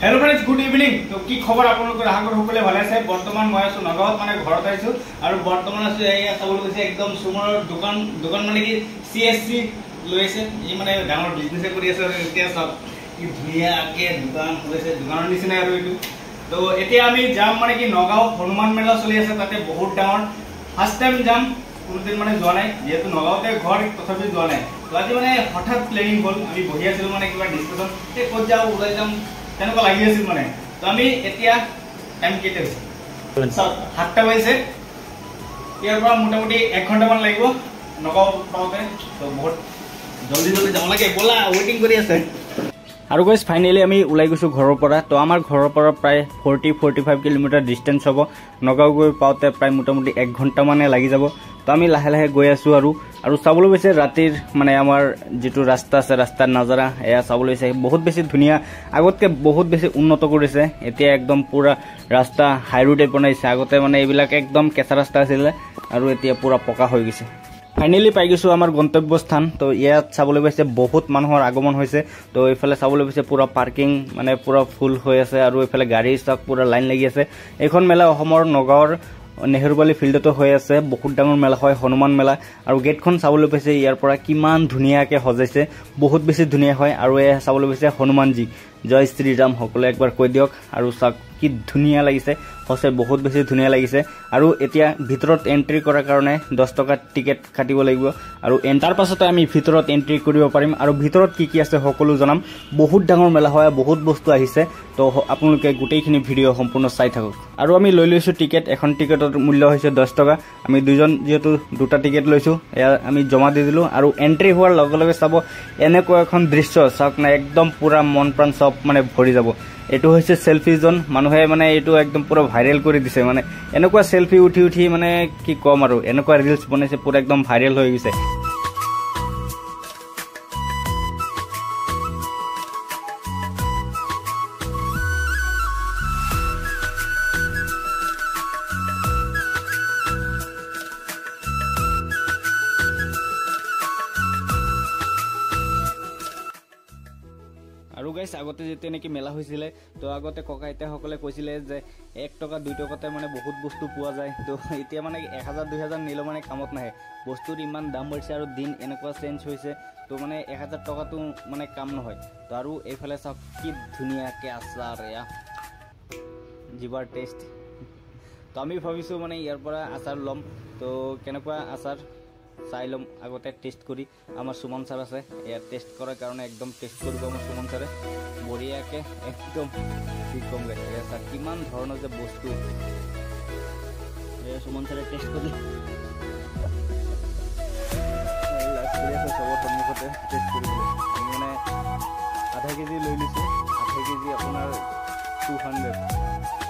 Hello friends good evening. तो कि खबर आपलोक आगर सकले भाले आछे। बर्तमान मैं आছো नगाঁৱত মানে ঘৰত আইছো আৰু বৰ্তমান আছো এয়া চাবলৈ গৈছে একদম সুমৰৰ দোকান মানে কি সিএসসি লৈছে ই মানে ডাঙৰ বিজনেছ কৰি আছে আৰু এতিয়া সব কি ধুনীয়াকে দোকান হৈছে দোকানৰ নিচিনা আৰু এইটো। তো এতিয়া আমি যাম মানে কি নগাঁও হনুমান মেলা চলি আছে তাতে বহুত ডাঙৰ ফাৰ্স্ট টাইম যাম কোনদিন মানে যোৱা নাই যেহেতু নগাঁৱতে ঘৰ তথাপি যোৱা নাই। তো আজি মানে হঠাৎ প্লেনিং হ'ল আমি বহি আছিলো মানে কিবা ডিসকাশন এই ক'ত যাও ওলাই যাম তেনেকুৱা লাগি আছিল মানে। তো আমি এতিয়া টাইম কেইটা হৈছে 7টা বাজিছে ইয়াৰ পৰা মোটামুটি 1 ঘণ্টামান লাগিব নগাঁও পাওঁতে। তো বহুত জলদি যাব লাগে বলা ওয়েটিং কৰি আছে। আৰু গাইস ফাইনালি আমি ওলাই গৈছো ঘৰৰ পৰা। তো আমাৰ ঘৰৰ পৰা প্ৰায় 40-45 কিলোমিটাৰ ডিস্টেন্স হ'ব। নগাঁও গৈ পাওঁতে প্ৰায় মোটামুটি 1 ঘণ্টা মানে লাগি যাব। তো আমি লাহে লাহে গৈ আছো আৰু চাবলৈ গৈছে ৰাতিৰ মানে আমাৰ যেটো ৰাস্তা আছে ৰাস্তাৰ নজাৰা এয়া চাবলৈ গৈছে বহুত বেছি ধুনীয়া আগতকে বহুত বেছি উন্নত কৰিছে। এতিয়া একদম পুৰা ৰাস্তা হাই ৰোড বনাইছে। আগতে মানে এইবিলাক একদম কেঁচা ৰাস্তা আছিল আৰু এতিয়া পুৰা পকা হৈ গৈছে। ফাইনালি পাই গৈছো আমাৰ গন্তব্য স্থান। তো ইয়াত চাবলৈ গৈছে বহুত মানুহৰ আগমন হৈছে। তো এইফালে চাবলৈ গৈছে পুৰা পাৰ্কিং মানে পুৰা ফুল হৈ আছে আৰু এইফালে গাড়ী ষ্টক পুৰা লাইন লাগি আছে। এইখন মেলা অসমৰ নগাঁৱৰ নেহৰুবালি ফিল্ডতো হৈ আছে। বহুত ডাঙৰ মেলা হয় হনুমান মেলা আৰু গেটখন চাবলৈ পাইছে ইয়াৰ পৰা কিমান ধুনীয়াকে সজাইছে বহুত বেছি ধুনীয়া হয়। আৰু এ চাবলৈ পাইছে হনুমানজী জয় শ্ৰীৰাম সকলে একবাৰ কৈ দিয়ক আৰু চাওক কি ধুনীয়া লাগিছে সঁচা বহুত বেছি ধুনীয়া লাগিছে। আৰু এতিয়া ভিতৰত এন্ট্ৰি কৰাৰ কাৰণে 10 টকা টিকেট কাটিব লাগিব আৰু তাৰ পাছতে আমি ভিতৰত এন্ট্ৰি কৰিব পাৰিম আৰু ভিতৰত কি আছে সকলো জনাম। বহুত ডাঙৰ মেলা হয় বহুত বস্তু আহিছে। তো আপোনালোকে গোটেইখিনি ভিডিঅ' সম্পূৰ্ণ চাই থাকক। আৰু আমি লৈ লৈছো টিকেট। এখন টিকেটৰ মূল্য হৈছে 10 টকা। আমি দুজন যেহেতু দুটা টিকেট লৈছো এয়া আমি জমা দি দিলো আৰু এন্ট্ৰি হোৱাৰ লগে লগে চাব এনেকুৱা এখন দৃশ্য চাওক না একদম পুৰা মন প্ৰাণ সব মানে ভৰি যাব। এটো হৈছে সেলফি জোন। মানুহে মানে এটো একদম পুৰা ভাইৰেল কৰি দিছে মানে এনেকুৱা সেলফি উঠি মানে কি কম আৰু এনেকুৱা ৰিলস বনাইছে পুৰা একদম ভাইৰেল হৈ গৈছে। আৰু গাইস আগতে যেতে নেকি মেলা হৈছিলে তো আগতে ককা আইতা সকলে কৈছিলে যে 1 টকা 2 টকাতে মানে বহুত বস্তু পোৱা যায়। তো এতিয়া মানে 1000-2000 নিলে মানে কামত নাহে বস্তুৰ ইমান দাম বাঢ়িছে আৰু দিন এনেকুৱা চেঞ্জ হৈছে। তো মানে 1000 টকাটো মানে কাম নহয়। তো আৰু এইফালে সব কি ধুনীয়াকে আচাৰ এয়া জিবাৰ টেষ্ট। তো আমি ভাবিছো মানে ইয়াৰ পৰা আচাৰ লম। তো কেনেকুৱা আচাৰ চাই লম আগতে টেষ্ট কৰি। আমাৰ সুমন স্যাৰ আছে এয়া টেষ্ট কৰাৰ কাৰণে একদম টেষ্ট কৰিব আমাৰ সুমন স্যাৰে বঢ়িয়াকে একদম কি কম গাইছে এয়া স্যাৰ কিমান ধৰণৰ যে বস্তু এয়া সুমন স্যাৰে টেষ্ট কৰি সবৰ সন্মুখতে টেষ্ট কৰিবলৈ আমি মানে আধা কেজি লৈ লৈছো। আধা কেজি আপোনাৰ 200